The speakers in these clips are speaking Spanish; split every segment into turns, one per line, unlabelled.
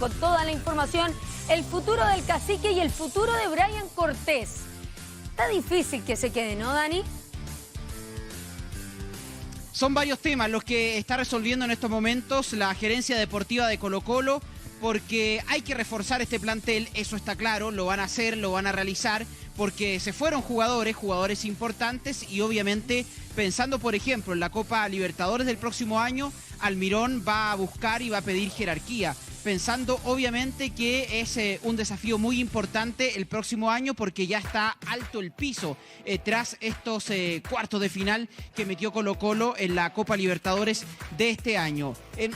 Con toda la información, el futuro del Cacique y el futuro de Brian Cortés. Está difícil que se quede, ¿no, Dani?
Son varios temas los que está resolviendo en estos momentos la gerencia deportiva de Colo-Colo, porque hay que reforzar este plantel, eso está claro, lo van a hacer, lo van a realizar, porque se fueron jugadores importantes y obviamente pensando, por ejemplo, en la Copa Libertadores del próximo año, Almirón va a buscar y va a pedir jerarquía, pensando obviamente que es un desafío muy importante el próximo año porque ya está alto el piso tras estos cuartos de final que metió Colo-Colo en la Copa Libertadores de este año.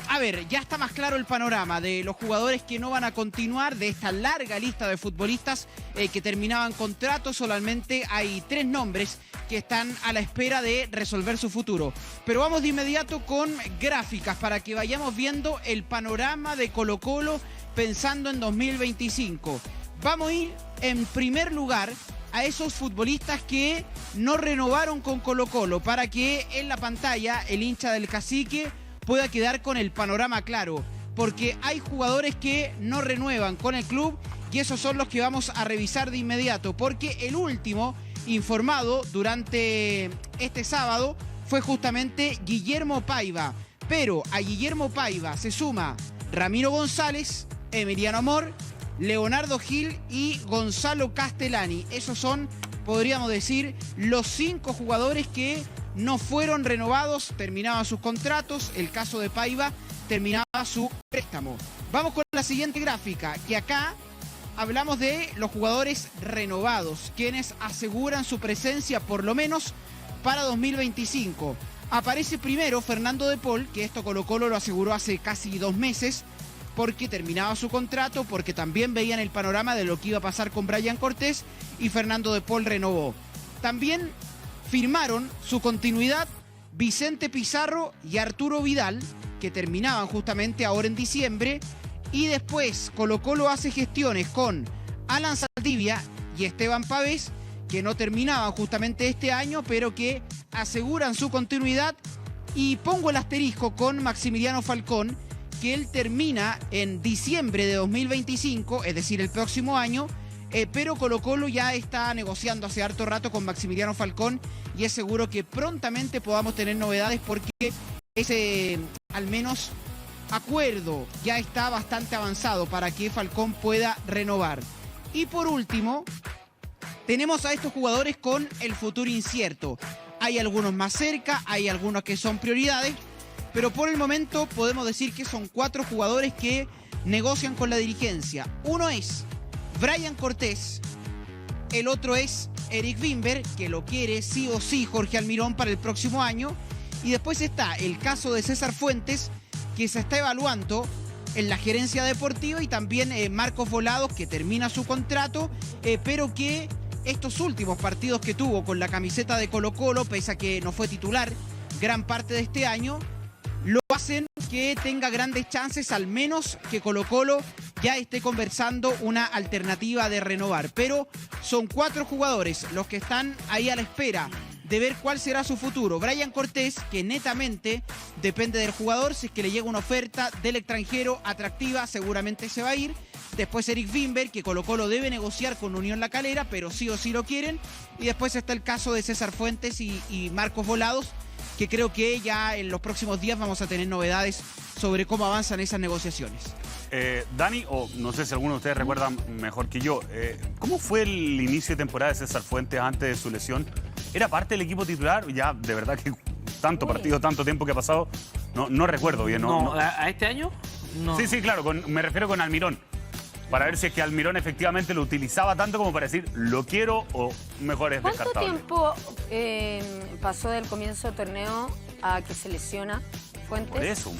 A ver, ya está más claro el panorama de los jugadores que no van a continuar, de esta larga lista de futbolistas que terminaban contrato. Solamente hay 3 nombres que están a la espera de resolver su futuro. Pero vamos de inmediato con gráficas para que vayamos viendo el panorama de Colo-Colo pensando en 2025. Vamos a ir en primer lugar a esos futbolistas que no renovaron con Colo-Colo para que en la pantalla el hincha del Cacique pueda quedar con el panorama claro. Porque hay jugadores que no renuevan con el club y esos son los que vamos a revisar de inmediato. Porque el último informado durante este sábado fue justamente Guillermo Paiva. Pero a Guillermo Paiva se suma Ramiro González, Emiliano Amor, Leonardo Gil y Gonzalo Castellani. Esos son, podríamos decir, los 5 jugadores que no fueron renovados, terminaban sus contratos. El caso de Paiva terminaba su préstamo. Vamos con la siguiente gráfica, que acá hablamos de los jugadores renovados, quienes aseguran su presencia por lo menos para 2025. Aparece primero Fernando de Paul, que esto Colo-Colo lo aseguró hace casi 2 meses, porque terminaba su contrato, porque también veían el panorama de lo que iba a pasar con Brian Cortés, y Fernando de Paul renovó. También firmaron su continuidad Vicente Pizarro y Arturo Vidal, que terminaban justamente ahora en diciembre, y después Colo-Colo hace gestiones con Alan Saldivia y Esteban Pavés, que no terminaban justamente este año, pero que aseguran su continuidad. Y pongo el asterisco con Maximiliano Falcón, que él termina en diciembre de 2025, es decir, el próximo año, pero Colo-Colo ya está negociando hace harto rato con Maximiliano Falcón y es seguro que prontamente podamos tener novedades porque ese, al menos, acuerdo ya está bastante avanzado para que Falcón pueda renovar. Y por último, tenemos a estos jugadores con el futuro incierto. Hay algunos más cerca, hay algunos que son prioridades, pero por el momento podemos decir que son 4 jugadores que negocian con la dirigencia. Uno es Brian Cortés, el otro es Eric Wimber, que lo quiere sí o sí Jorge Almirón para el próximo año, y después está el caso de César Fuentes, que se está evaluando en la gerencia deportiva, y también Marcos Volados, que termina su contrato, pero que estos últimos partidos que tuvo con la camiseta de Colo-Colo, pese a que no fue titular gran parte de este año, lo hacen que tenga grandes chances, al menos que Colo-Colo ya esté conversando una alternativa de renovar. Pero son 4 jugadores los que están ahí a la espera de ver cuál será su futuro. Brian Cortés, que netamente depende del jugador, si es que le llega una oferta del extranjero atractiva, seguramente se va a ir. Después Eric Wimber, que Colo-Colo debe negociar con Unión La Calera, pero sí o sí lo quieren. Y después está el caso de César Fuentes y Marcos Volados, que creo que ya en los próximos días vamos a tener novedades sobre cómo avanzan esas negociaciones.
Dani, o no sé si alguno de ustedes recuerdan mejor que yo, ¿cómo fue el inicio de temporada de César Fuentes antes de su lesión? ¿Era parte del equipo titular? Ya, de verdad que tanto partido, tanto tiempo que ha pasado, no recuerdo bien.
¿A este año? No.
Sí, claro, me refiero con Almirón. Para ver si es que Almirón efectivamente lo utilizaba tanto como para decir, lo quiero o mejor es descartable.
¿Cuánto tiempo pasó del comienzo del torneo a que se lesiona Fuentes?
Por eso,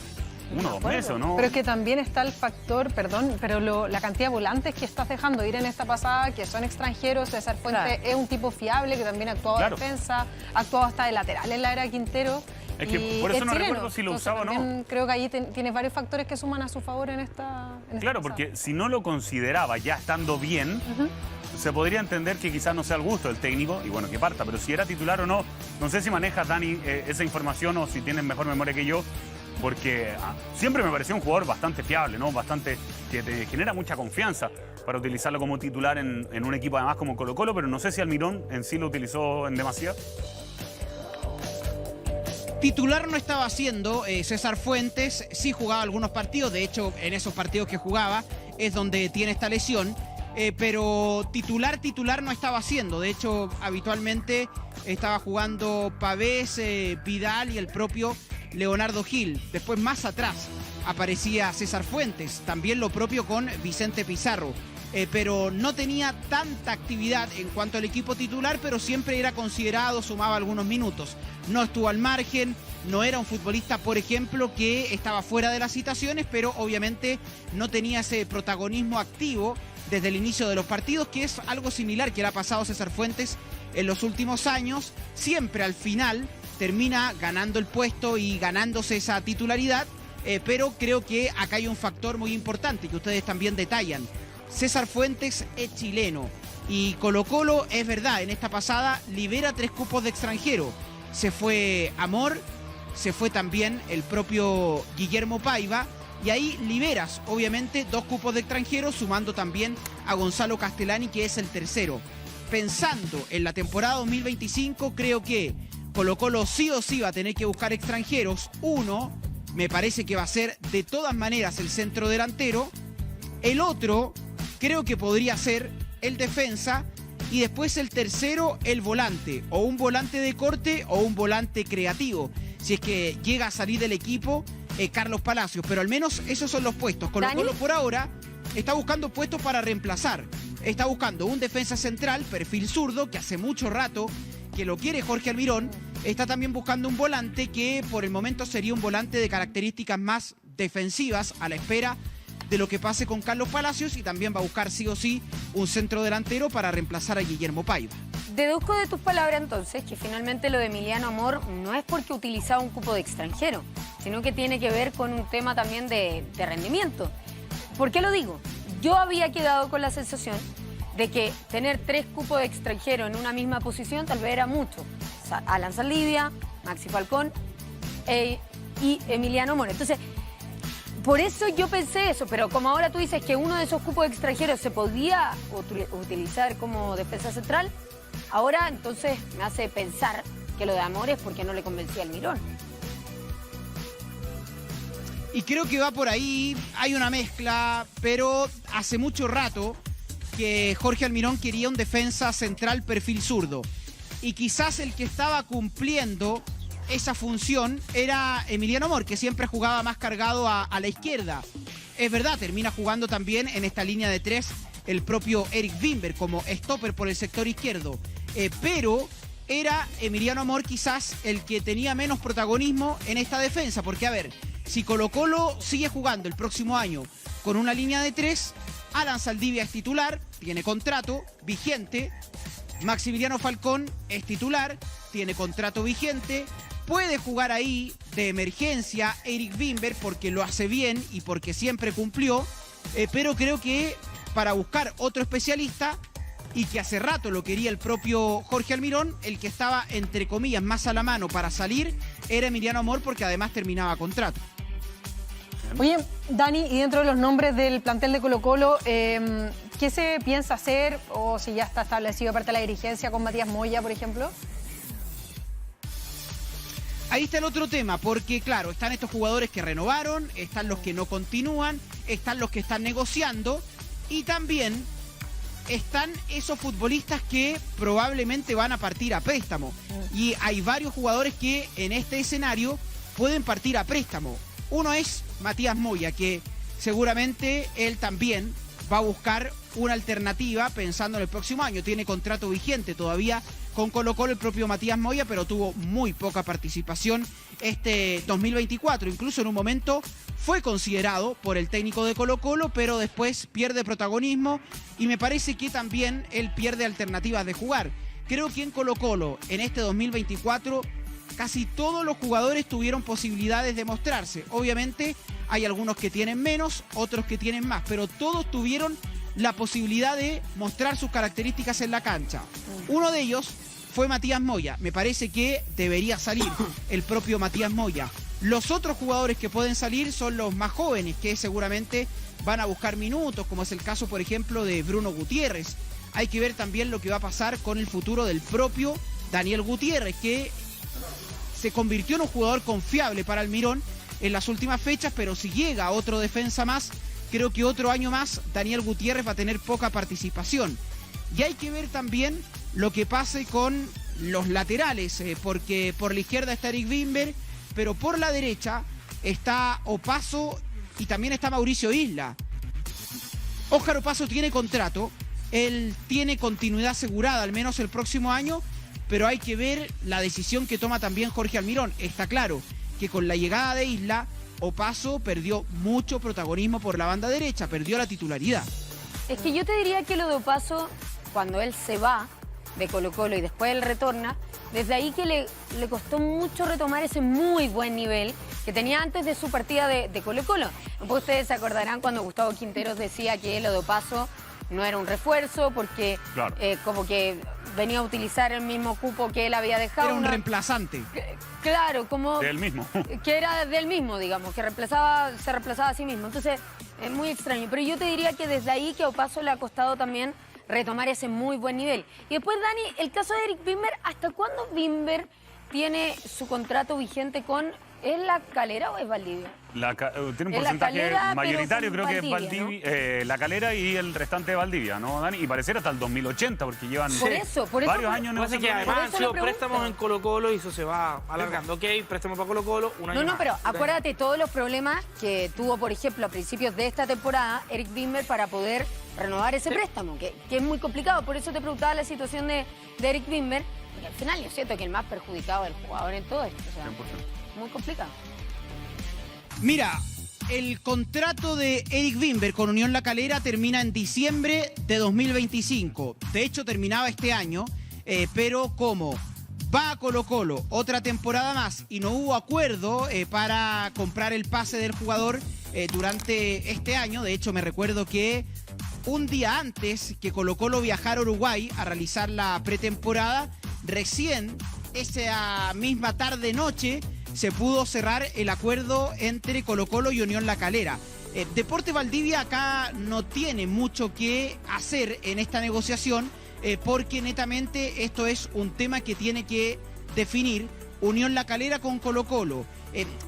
1 o 2 meses, ¿no?
Pero es que también está el factor, perdón, pero la cantidad de volantes que estás dejando ir en esta pasada, que son extranjeros. César Fuentes es un tipo fiable, que también ha actuado de defensa, ha actuado hasta de lateral en la era Quintero.
Es que por eso no recuerdo si lo usaba o no.
Creo que ahí tienes varios factores que suman a su favor en esta
Claro, porque si no lo consideraba ya estando bien, se podría entender que quizás no sea al gusto del técnico y bueno, que parta. Pero si era titular o no, no sé si manejas, Dani, esa información o si tienes mejor memoria que yo. porque siempre me pareció un jugador bastante fiable, ¿no? Bastante que te genera mucha confianza para utilizarlo como titular en un equipo además como Colo-Colo, pero no sé si Almirón en sí lo utilizó en demasía.
Titular no estaba haciendo César Fuentes, sí jugaba algunos partidos, de hecho en esos partidos que jugaba es donde tiene esta lesión, pero titular no estaba haciendo, de hecho habitualmente estaba jugando Pavés, Vidal y el propio Leonardo Gil. Después más atrás aparecía César Fuentes, también lo propio con Vicente Pizarro. Pero no tenía tanta actividad en cuanto al equipo titular, pero siempre era considerado, sumaba algunos minutos. No estuvo al margen, no era un futbolista, por ejemplo, que estaba fuera de las citaciones, pero obviamente no tenía ese protagonismo activo desde el inicio de los partidos, que es algo similar que le ha pasado a César Fuentes en los últimos años. Siempre al final termina ganando el puesto y ganándose esa titularidad, pero creo que acá hay un factor muy importante que ustedes también detallan. César Fuentes es chileno y Colo-Colo, es verdad, en esta pasada libera 3 cupos de extranjero. Se fue Amor, se fue también el propio Guillermo Paiva y ahí liberas obviamente 2 cupos de extranjeros, sumando también a Gonzalo Castellani, que es el tercero. Pensando en la temporada 2025, creo que Colo-Colo sí o sí va a tener que buscar extranjeros. Uno, me parece que va a ser de todas maneras el centro delantero. El otro creo que podría ser el defensa y después el tercero, el volante, o un volante de corte o un volante creativo, si es que llega a salir del equipo Carlos Palacios, pero al menos esos son los puestos. Colo-Colo por ahora está buscando puestos para reemplazar, está buscando un defensa central, perfil zurdo, que hace mucho rato que lo quiere Jorge Almirón, está también buscando un volante que por el momento sería un volante de características más defensivas a la espera de lo que pase con Carlos Palacios, y también va a buscar sí o sí un centro delantero para reemplazar a Guillermo Paiva.
Deduzco de tus palabras entonces que finalmente lo de Emiliano Amor no es porque utilizaba un cupo de extranjero, sino que tiene que ver con un tema también de rendimiento. ¿Por qué lo digo? Yo había quedado con la sensación de que tener 3 cupos de extranjero en una misma posición tal vez era mucho. O sea, Alan Saldivia, Maxi Falcón y Emiliano Amor. Entonces, por eso yo pensé eso, pero como ahora tú dices que uno de esos cupos extranjeros se podía utilizar como defensa central, ahora entonces me hace pensar que lo de Amor es porque no le convencía al Almirón.
Y creo que va por ahí, hay una mezcla, pero hace mucho rato que Jorge Almirón quería un defensa central perfil zurdo. Y quizás el que estaba cumpliendo esa función era Emiliano Amor, que siempre jugaba más cargado a la izquierda. Es verdad, termina jugando también en esta línea de 3 el propio Eric Wimber como stopper por el sector izquierdo. Pero era Emiliano Amor quizás el que tenía menos protagonismo en esta defensa, porque a ver, si Colo-Colo sigue jugando el próximo año con una línea de 3, Alan Saldivia es titular, tiene contrato vigente, Maximiliano Falcón es titular, tiene contrato vigente, puede jugar ahí de emergencia Eric Wimber porque lo hace bien y porque siempre cumplió, pero creo que para buscar otro especialista, y que hace rato lo quería el propio Jorge Almirón, el que estaba entre comillas más a la mano para salir era Emiliano Amor, porque además terminaba contrato.
Oye, Dani, y dentro de los nombres del plantel de Colo-Colo, ¿qué se piensa hacer? O si ya está establecido parte de la dirigencia con Matías Moya, por ejemplo.
Ahí está el otro tema, porque claro, están estos jugadores que renovaron, están los que no continúan, están los que están negociando, y también están esos futbolistas que probablemente van a partir a préstamo. Y hay varios jugadores que en este escenario pueden partir a préstamo. Uno es Matías Moya, que seguramente él también va a buscar una alternativa pensando en el próximo año. Tiene contrato vigente todavía con Colo-Colo el propio Matías Moya, pero tuvo muy poca participación este 2024. Incluso en un momento fue considerado por el técnico de Colo-Colo, pero después pierde protagonismo y me parece que también él pierde alternativas de jugar. Creo que en Colo-Colo en este 2024 casi todos los jugadores tuvieron posibilidades de mostrarse. Obviamente hay algunos que tienen menos, otros que tienen más, pero todos tuvieron la posibilidad de mostrar sus características en la cancha. Uno de ellos fue Matías Moya. Me parece que debería salir el propio Matías Moya. Los otros jugadores que pueden salir son los más jóvenes, que seguramente van a buscar minutos, como es el caso, por ejemplo, de Bruno Gutiérrez. Hay que ver también lo que va a pasar con el futuro del propio Daniel Gutiérrez, que se convirtió en un jugador confiable para Almirón en las últimas fechas, pero si llega otro defensa más, creo que otro año más Daniel Gutiérrez va a tener poca participación. Y hay que ver también lo que pase con los laterales, porque por la izquierda está Eric Wimber, pero por la derecha está Opaso y también está Mauricio Isla. Óscar Opaso tiene contrato, él tiene continuidad asegurada, al menos el próximo año, pero hay que ver la decisión que toma también Jorge Almirón. Está claro que con la llegada de Isla, Opaso perdió mucho protagonismo por la banda derecha, perdió la titularidad.
Es que yo te diría que lo de Opaso, cuando él se va de Colo-Colo y después él retorna, desde ahí que le costó mucho retomar ese muy buen nivel que tenía antes de su partida de Colo-Colo. Ustedes se acordarán cuando Gustavo Quinteros decía que lo de Opaso no era un refuerzo porque claro, como que venía a utilizar el mismo cupo que él había dejado.
Era un reemplazante.
Claro, como...
Del mismo.
Que era del mismo, digamos, que se reemplazaba a sí mismo. Entonces, es muy extraño. Pero yo te diría que desde ahí que a Opaso le ha costado también retomar ese muy buen nivel. Y después, Dani, el caso de Eric Wimber, ¿hasta cuándo Wimber tiene su contrato vigente con... ¿Es La Calera o es Valdivia?
Tiene un porcentaje
Calera,
mayoritario, creo que es
Valdivia,
Valdivia, ¿no? La Calera y el restante de Valdivia, ¿no, Dani? Y pareciera hasta el 2080, porque llevan varios años
negociando. Que además han sido préstamos en Colo-Colo y eso se va alargando. Ok, préstamos para Colo-Colo, un año más.
Pero acuérdate todos los problemas que tuvo, por ejemplo, a principios de esta temporada, Eric Wimber para poder renovar ese préstamo, que es muy complicado. Por eso te preguntaba la situación de Eric Wimber, porque al final yo siento que el más perjudicado es el jugador en todo esto. O sea, 100%. Muy complicado.
Mira, el contrato de Eric Wimber con Unión La Calera termina en diciembre de 2025. De hecho, terminaba este año, pero como va a Colo-Colo otra temporada más y no hubo acuerdo para comprar el pase del jugador durante este año. De hecho, me recuerdo que un día antes que Colo-Colo viajara a Uruguay a realizar la pretemporada, recién esa misma tarde-noche se pudo cerrar el acuerdo entre Colo-Colo y Unión La Calera. Deportes Valdivia acá no tiene mucho que hacer en esta negociación porque netamente esto es un tema que tiene que definir Unión La Calera con Colo-Colo.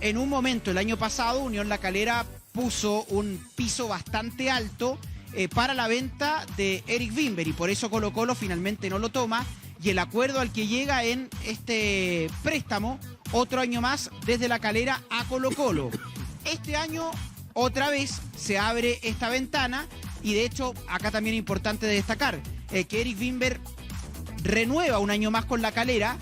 En un momento, el año pasado, Unión La Calera puso un piso bastante alto para la venta de Eric Wimber y por eso Colo-Colo finalmente no lo toma y el acuerdo al que llega en este préstamo otro año más desde La Calera a Colo-Colo. Este año otra vez se abre esta ventana y de hecho acá también es importante destacar que Eric Wimber renueva un año más con La Calera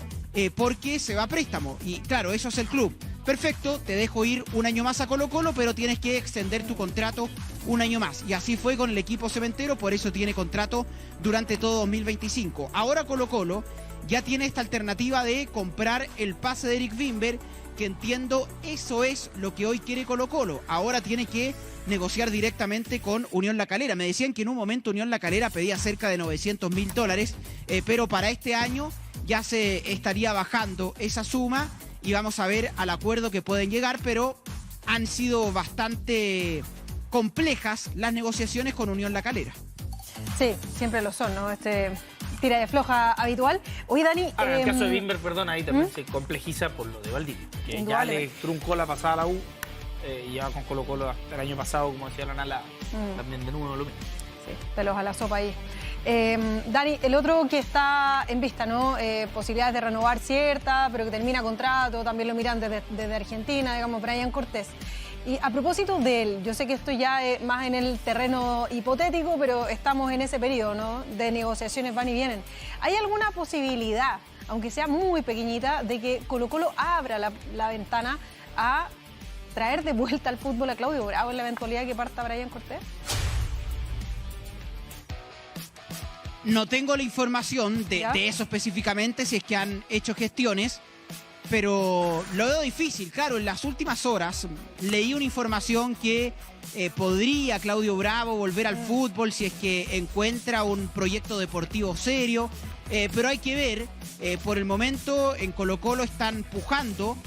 porque se va a préstamo y claro, eso es el club. Perfecto, te dejo ir un año más a Colo-Colo, pero tienes que extender tu contrato un año más. Y así fue con el equipo cementero, por eso tiene contrato durante todo 2025. Ahora Colo-Colo ya tiene esta alternativa de comprar el pase de Eric Wimber, que entiendo eso es lo que hoy quiere Colo-Colo. Ahora tiene que negociar directamente con Unión La Calera. Me decían que en un momento Unión La Calera pedía cerca de $900.000, pero para este año ya se estaría bajando esa suma y vamos a ver al acuerdo que pueden llegar, pero han sido bastante complejas las negociaciones con Unión La Calera.
Sí, siempre lo son, ¿no? Tira de floja habitual. Oye, Dani...
Ahora, en el caso de Wimber, perdón, ahí también se complejiza por lo de Valdivia, que ya le truncó la pasada a la U, y ya con Colo-Colo el año pasado, como decía la Nala, también de nuevo lo mismo.
Sí, pelos a la sopa ahí. Dani, el otro que está en vista, ¿no? Posibilidades de renovar cierta, pero que termina contrato, también lo miran desde Argentina, digamos, Brian Cortés. Y a propósito de él, yo sé que esto ya es más en el terreno hipotético, pero estamos en ese periodo, ¿no? De negociaciones van y vienen. ¿Hay alguna posibilidad, aunque sea muy pequeñita, de que Colo-Colo abra la ventana a traer de vuelta al fútbol a Claudio Bravo en la eventualidad que parta Brian Cortés?
No tengo la información de eso específicamente, si es que han hecho gestiones, pero lo veo difícil. Claro, en las últimas horas leí una información que podría Claudio Bravo volver al fútbol si es que encuentra un proyecto deportivo serio. pero hay que ver, por el momento en Colo-Colo están pujando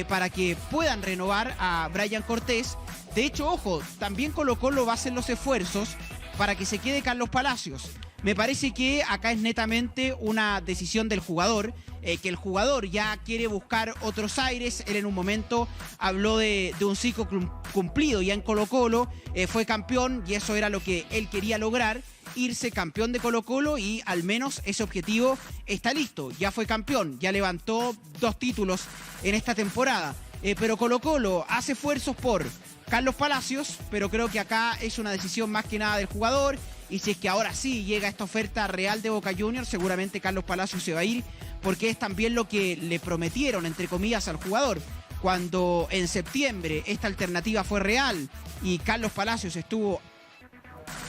para que puedan renovar a Brian Cortés. De hecho, ojo, también Colo-Colo va a hacer los esfuerzos para que se quede Carlos Palacios. Me parece que acá es netamente una decisión del jugador, que el jugador ya quiere buscar otros aires. Él en un momento habló de un ciclo cumplido ya en Colo-Colo, fue campeón y eso era lo que él quería lograr, irse campeón de Colo-Colo, y al menos ese objetivo está listo. Ya fue campeón, ya levantó 2 títulos en esta temporada, pero Colo-Colo hace esfuerzos por Carlos Palacios, pero creo que acá es una decisión más que nada del jugador. Y si es que ahora sí llega esta oferta real de Boca Juniors, seguramente Carlos Palacios se va a ir, porque es también lo que le prometieron, entre comillas, al jugador. Cuando en septiembre esta alternativa fue real y Carlos Palacios estuvo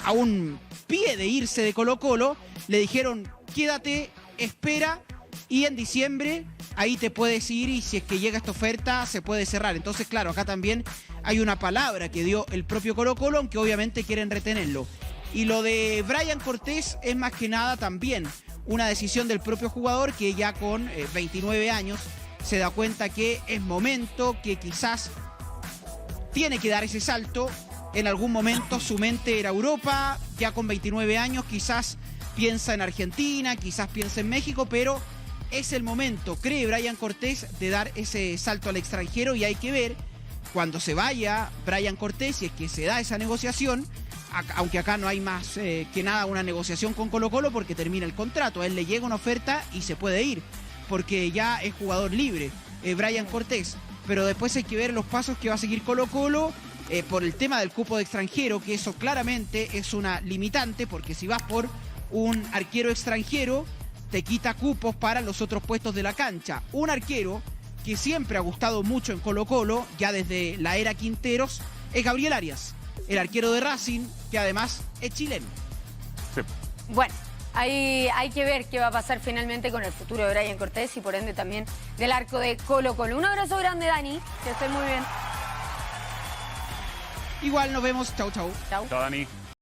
a un pie de irse de Colo-Colo, le dijeron, quédate, espera, y en diciembre ahí te puedes ir, y si es que llega esta oferta se puede cerrar. Entonces, claro, acá también hay una palabra que dio el propio Colo-Colo, aunque obviamente quieren retenerlo. Y lo de Brian Cortés es más que nada también una decisión del propio jugador, que ya con 29 años se da cuenta que es momento, que quizás tiene que dar ese salto. En algún momento su mente era Europa, ya con 29 años quizás piensa en Argentina, quizás piensa en México, pero es el momento, cree Brian Cortés, de dar ese salto al extranjero, y hay que ver cuando se vaya Brian Cortés, si es que se da esa negociación, aunque acá no hay más que nada una negociación con Colo-Colo porque termina el contrato, a él le llega una oferta y se puede ir, porque ya es jugador libre, Brian Cortés, pero después hay que ver los pasos que va a seguir Colo-Colo, por el tema del cupo de extranjero, que eso claramente es una limitante, porque si vas por un arquero extranjero, te quita cupos para los otros puestos de la cancha. Un arquero que siempre ha gustado mucho en Colo-Colo, ya desde la era Quinteros, es Gabriel Arias, el arquero de Racing, que además es chileno.
Sí.
Bueno, ahí hay que ver qué va a pasar finalmente con el futuro de Brian Cortés y por ende también del arco de Colo-Colo. Un abrazo grande, Dani, que estés muy bien.
Igual nos vemos, chau chau.
Chau.
Chao, Dani.